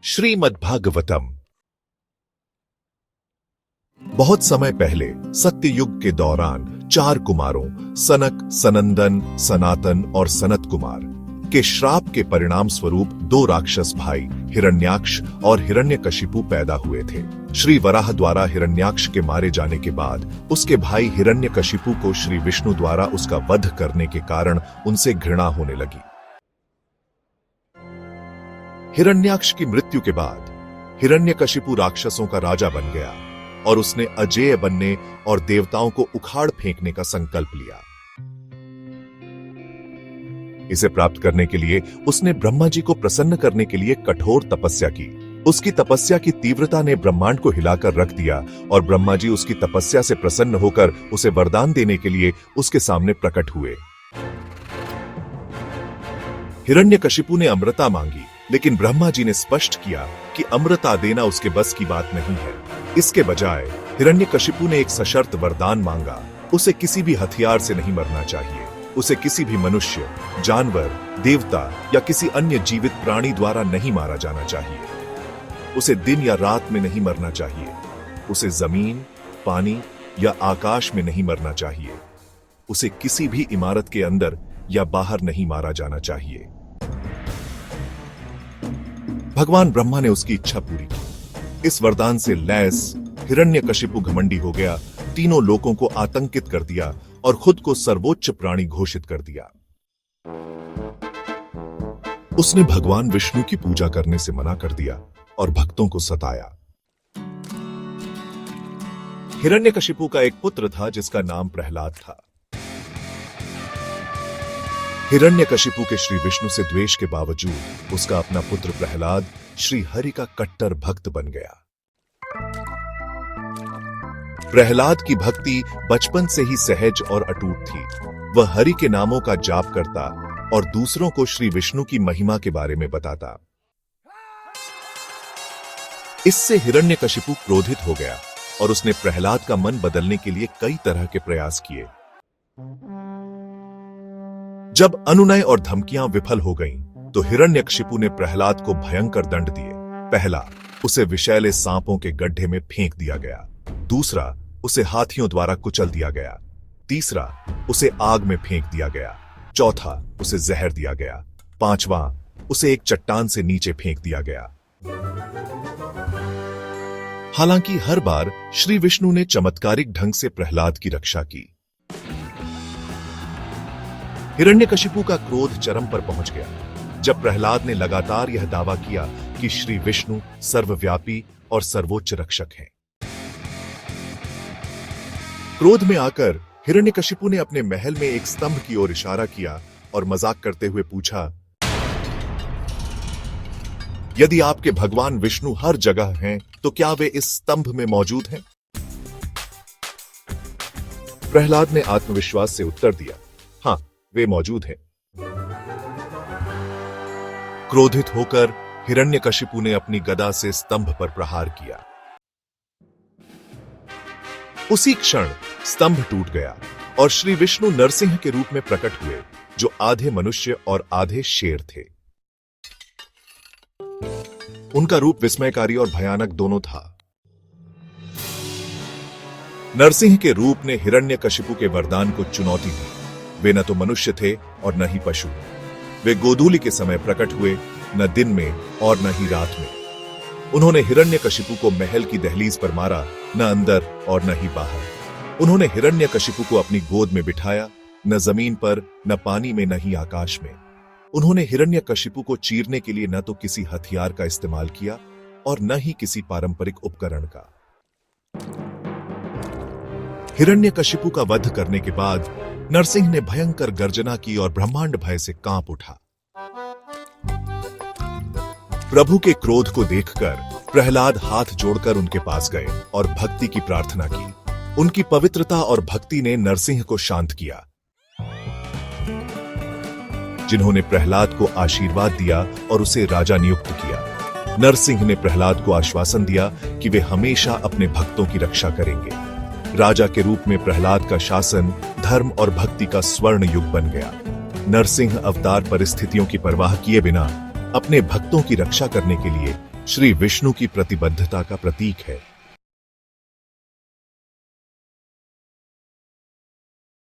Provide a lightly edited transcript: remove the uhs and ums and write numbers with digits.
श्रीमद्भागवतम। बहुत समय पहले सत्ययुग के दौरान 4 कुमारों सनक, सनंदन, सनातन और सनत कुमार के श्राप के परिणाम स्वरूप 2 राक्षस भाई हिरण्याक्ष और हिरण्यकशिपु पैदा हुए थे। श्री वराह द्वारा हिरण्याक्ष के मारे जाने के बाद उसके भाई हिरण्यकशिपु को श्री विष्णु द्वारा उसका वध करने के कारण उनसे घृणा होने लगी। हिरण्याक्ष की मृत्यु के बाद हिरण्यकशिपु राक्षसों का राजा बन गया और उसने अजेय बनने और देवताओं को उखाड़ फेंकने का संकल्प लिया। इसे प्राप्त करने के लिए उसने ब्रह्मा जी को प्रसन्न करने के लिए कठोर तपस्या की। उसकी तपस्या की तीव्रता ने ब्रह्मांड को हिलाकर रख दिया और ब्रह्मा जी उसकी तपस्या से प्रसन्न होकर उसे वरदान देने के लिए उसके सामने प्रकट हुए। हिरण्यकशिपु ने अमृता मांगी, लेकिन ब्रह्मा जी ने स्पष्ट किया कि अमृता देना उसके बस की बात नहीं है। इसके बजाय हिरण्यकशिपु ने एक सशर्त वरदान मांगा। उसे किसी भी हथियार से नहीं मरना चाहिए। उसे किसी भी मनुष्य, जानवर, देवता या किसी अन्य जीवित प्राणी द्वारा नहीं मारा जाना चाहिए। उसे दिन या रात में नहीं मरना चाहिए। उसे जमीन, पानी या आकाश में नहीं मरना चाहिए। उसे किसी भी इमारत के अंदर या बाहर नहीं मारा जाना चाहिए। भगवान ब्रह्मा ने उसकी इच्छा पूरी की। इस वरदान से लैस हिरण्यकशिपु घमंडी हो गया, तीनों लोगों को आतंकित कर दिया और खुद को सर्वोच्च प्राणी घोषित कर दिया। उसने भगवान विष्णु की पूजा करने से मना कर दिया और भक्तों को सताया। हिरण्यकशिपु का एक पुत्र था जिसका नाम प्रहलाद था। हिरण्यकशिपु के श्री विष्णु से द्वेष के बावजूद उसका अपना पुत्र प्रहलाद श्री हरि का कट्टर भक्त बन गया। प्रहलाद की भक्ति बचपन से ही सहज और अटूट थी। वह हरि के नामों का जाप करता और दूसरों को श्री विष्णु की महिमा के बारे में बताता। इससे हिरण्यकशिपु क्रोधित हो गया और उसने प्रहलाद का मन बदलने के लिए कई तरह के प्रयास किए। जब अनुनय और धमकियां विफल हो गईं, तो हिरण्यकशिपु ने प्रहलाद को भयंकर दंड दिए। पहला, उसे विषैले सांपों के गड्ढे में फेंक दिया गया। दूसरा, उसे हाथियों द्वारा कुचल दिया गया। तीसरा, उसे आग में फेंक दिया गया। चौथा, उसे जहर दिया गया। पांचवां, उसे एक चट्टान से नीचे फेंक दिया गया। हालांकि हर बार श्री विष्णु ने चमत्कारिक ढंग से प्रहलाद की रक्षा की। हिरण्यकशिपु का क्रोध चरम पर पहुंच गया जब प्रहलाद ने लगातार यह दावा किया कि श्री विष्णु सर्वव्यापी और सर्वोच्च रक्षक हैं। क्रोध में आकर हिरण्यकशिपु ने अपने महल में एक स्तंभ की ओर इशारा किया और मजाक करते हुए पूछा, यदि आपके भगवान विष्णु हर जगह हैं, तो क्या वे इस स्तंभ में मौजूद हैं? प्रहलाद ने आत्मविश्वास से उत्तर दिया, हां, वे मौजूद हैं। क्रोधित होकर हिरण्यकशिपु ने अपनी गदा से स्तंभ पर प्रहार किया। उसी क्षण स्तंभ टूट गया और श्री विष्णु नरसिंह के रूप में प्रकट हुए, जो आधे मनुष्य और आधे शेर थे। उनका रूप विस्मयकारी और भयानक दोनों था। नरसिंह के रूप ने हिरण्यकशिपु के वरदान को चुनौती दी। वे न तो मनुष्य थे और न ही पशु। वे गोधूलि के समय प्रकट हुए, न दिन में और न ही रात में। उन्होंने हिरण्यकशिपु को महल की दहलीज पर मारा, न अंदर और न ही बाहर। उन्होंने हिरण्यकशिपु को अपनी गोद में बिठाया, न जमीन पर, न पानी में, न ही आकाश में। उन्होंने हिरण्यकशिपु को चीरने के लिए न तो किसी हथियार का इस्तेमाल किया और न ही किसी पारंपरिक उपकरण का। हिरण्यकशिपु का वध करने के बाद नरसिंह ने भयंकर गर्जना की और ब्रह्मांड भय से कांप उठा। प्रभु के क्रोध को देखकर प्रहलाद हाथ जोड़कर उनके पास गए और भक्ति की प्रार्थना की। उनकी पवित्रता और भक्ति ने नरसिंह को शांत किया, जिन्होंने प्रहलाद को आशीर्वाद दिया और उसे राजा नियुक्त किया। नरसिंह ने प्रहलाद को आश्वासन दिया कि वे हमेशा अपने भक्तों की रक्षा करेंगे। राजा के रूप में प्रहलाद का शासन धर्म और भक्ति का स्वर्ण युग बन गया। नरसिंह अवतार परिस्थितियों की परवाह किए बिना अपने भक्तों की रक्षा करने के लिए श्री विष्णु की प्रतिबद्धता का प्रतीक है।